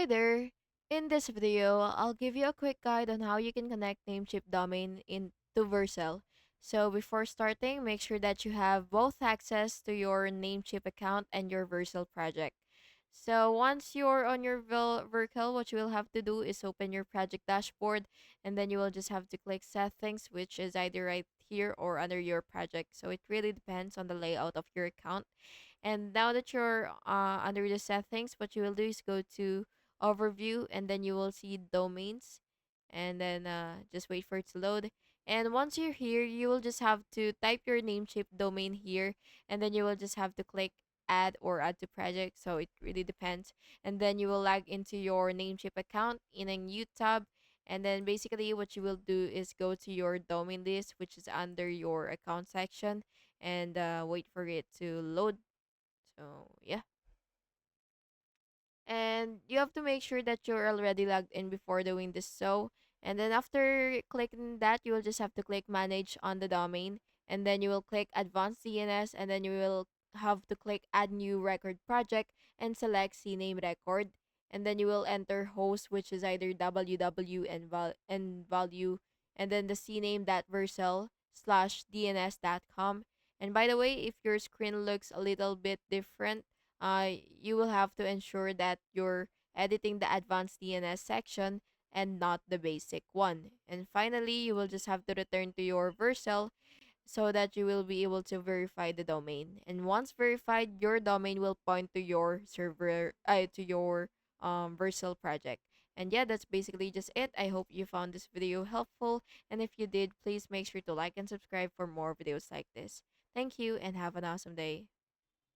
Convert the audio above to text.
Hi there. In this video, I'll give you a quick guide on how you can connect Namecheap domain into Vercel. So before starting, make sure that you have both access to your Namecheap account and your Vercel project. So once you're on your Vercel, what you will have to do is open your project dashboard, and then you will just have to click settings, which is either right here or under your project. So it really depends on the layout of your account. And now that you're under the settings, what you will do is go to overview, and then you will see domains, and then just wait for it to load. And once you're here, you will just have to type your Namecheap domain here, and then you will just have to click add or add to project. So it really depends. And then you will log into your Namecheap account in a new tab. And then basically what you will do is go to your domain list, which is under your account section, and wait for it to load. So yeah. And you have to make sure that you're already logged in before doing this. So, and then after clicking that, you will just have to click manage on the domain, and then you will click advanced DNS, and then you will have to click add new record project and select CNAME record, and then you will enter host, which is either www and value, and then the CNAME that Vercel /dns.com. And by the way, if your screen looks a little bit different, you will have to ensure that you're editing the advanced DNS section and not the basic one. And finally, you will just have to return to your Vercel so that you will be able to verify the domain. And once verified, your domain will point to your server, to your Vercel project. And yeah, that's basically just it. I hope you found this video helpful. And if you did, please make sure to like and subscribe for more videos like this. Thank you and have an awesome day.